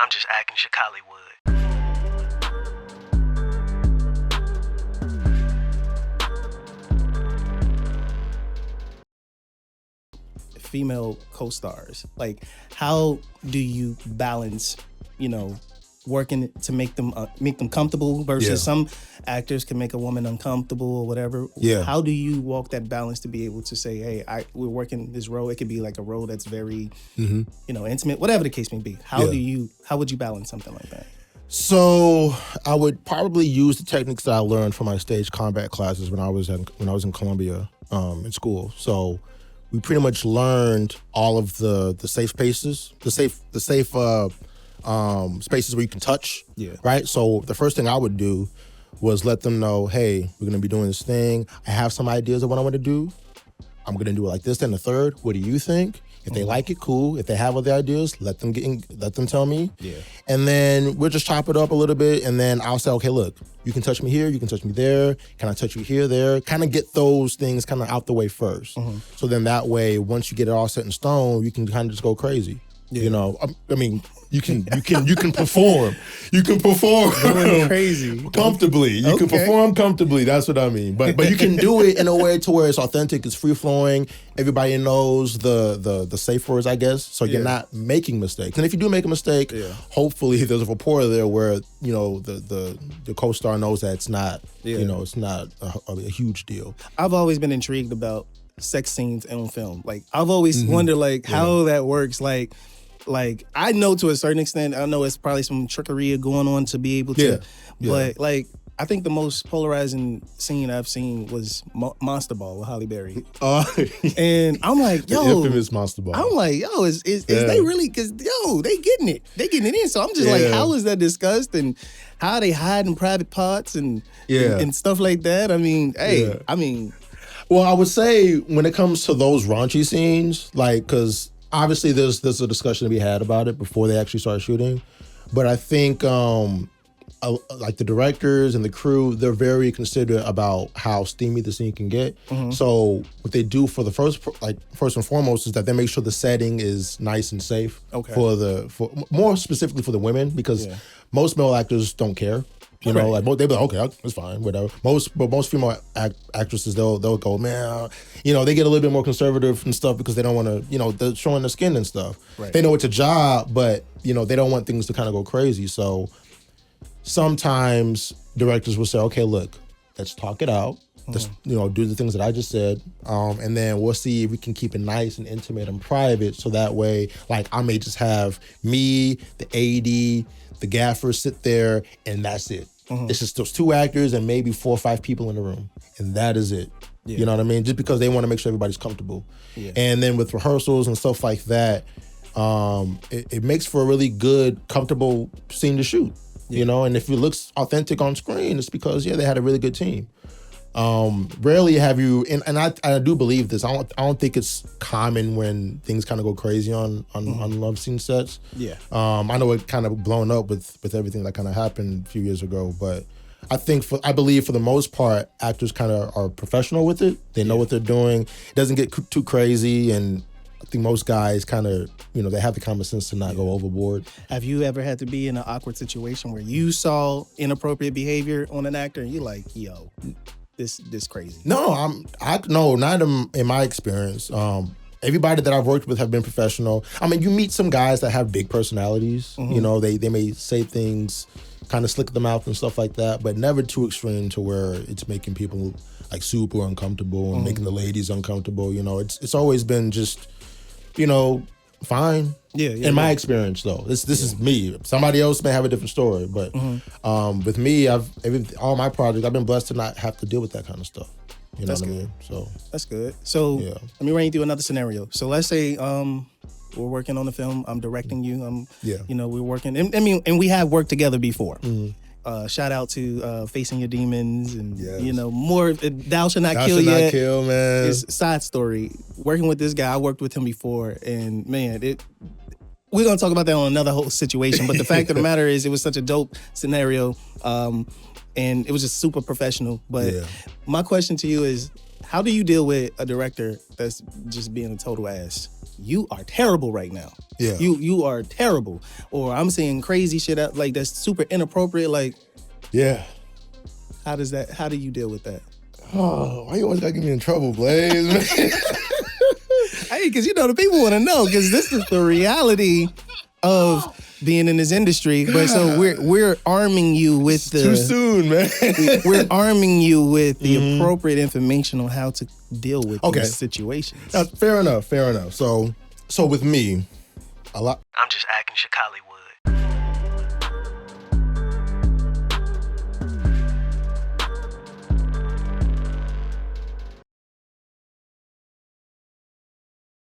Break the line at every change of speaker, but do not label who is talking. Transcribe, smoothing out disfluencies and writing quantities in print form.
I'm just acting Chicallywood.
Female co-stars, like, how do you balance, working to make them comfortable versus some actors can make a woman uncomfortable or whatever?
Yeah.
How do you walk that balance to be able to say, hey, we're working this role? It could be like a role that's very, intimate, whatever the case may be. How would you balance something like that?
So I would probably use the techniques that I learned from my stage combat classes when I was in Columbia in school. So we pretty much learned all of the safe spaces, the safe spaces where you can touch.
Yeah.
Right. So the first thing I would do was let them know, hey, we're gonna be doing this thing. I have some ideas of what I want to do. I'm gonna do it like this, then the third. What do you think? If they like it, cool. If they have other ideas, let them tell me.
Yeah.
And then we'll just chop it up a little bit, and then I'll say, okay, look, you can touch me here, you can touch me there. Can I touch you here, there? Kind of get those things kind of out the way first. So then that way, once you get it all set in stone, you can kind of just go crazy.
Yeah.
I mean, you can perform. You can perform
crazy
comfortably. You can perform comfortably. That's what I mean. But you can do it in a way to where it's authentic, it's free flowing. Everybody knows the safe words, I guess. So you're not making mistakes. And if you do make a mistake, hopefully there's a rapport there where the co-star knows that it's not it's not a huge deal.
I've always been intrigued about sex scenes on film. Like, I've always wondered how that works. Like I know to a certain extent, I know it's probably some trickery going on to be able to, but I think the most polarizing scene I've seen was Monster Ball with Halle Berry. And I'm like, yo,
the infamous Monster Ball.
I'm like, yo, is they really? Because they getting it in. So I'm just like, how is that discussed and how are they hiding private parts and stuff like that? I mean,
well, I would say when it comes to those raunchy scenes, because obviously there's a discussion to be had about it before they actually start shooting. But I think the directors and the crew, they're very considerate about how steamy the scene can get. So what they do for the first and foremost is that they make sure the setting is nice and safe for more specifically for the women, because most male actors don't care. They'll be like, okay, it's fine, whatever. Most female actresses, they'll go, man, they get a little bit more conservative and stuff because they don't want to, they're showing their skin and stuff.
Right.
They know it's a job, but, they don't want things to kind of go crazy. So sometimes directors will say, okay, look, let's talk it out. Let's, do the things that I just said. And then we'll see if we can keep it nice and intimate and private. So that way, I may just have me, the AD, the gaffer sit there, and that's it. It's just those two actors and maybe 4 or 5 people in the room, and that is it. Yeah. You know what I mean? Just because they want to make sure everybody's comfortable. Yeah. And then with rehearsals and stuff like that, it makes for a really good, comfortable scene to shoot. And if it looks authentic on screen, it's because they had a really good team. Rarely have you, and I do believe this. I don't think it's common when things kind of go crazy on love scene sets.
Yeah.
I know it kind of blown up with everything that kind of happened a few years ago, but I believe for the most part, actors kind of are professional with it. They know what they're doing. It doesn't get too crazy, and I think most guys kind of, they have the common sense to not go overboard.
Have you ever had to be in an awkward situation where you saw inappropriate behavior on an actor and you're like, yo, this crazy?
No, not in my experience. Everybody that I've worked with have been professional. I mean, you meet some guys that have big personalities. They may say things, kind of slick them out and stuff like that, but never too extreme to where it's making people super uncomfortable and making the ladies uncomfortable. It's always been just, fine. In my experience, though, this is me. Somebody else may have a different story, but with me, all my projects, I've been blessed to not have to deal with that kind of stuff.
That's
what
good.
I mean? So
that's good. So let me run you through another scenario. So let's say we're working on the film. I'm directing you. We're working. And we have worked together before. Shout out to Facing Your Demons and more Thou Shall Not Kill Yet.
Thou Shall Not Kill, man.
It's a side story. Working with this guy, I worked with him before, and man, we're gonna talk about that on another whole situation. But the fact of the matter is, it was such a dope scenario, and it was just super professional. But my question to you is, how do you deal with a director that's just being a total ass? You are terrible right now.
Yeah.
You are terrible. Or I'm saying crazy shit out like that's super inappropriate. Like,
yeah.
how do you deal with that?
Oh, why you always gotta get me in trouble, Blaze?
Hey, because the people want to know, because this is the reality of being in this industry. But so we're arming you with
Too soon, man.
we're arming you with the appropriate information on how to deal with these situations.
Fair enough. So with me, a lot.
I'm just acting Chicallywood.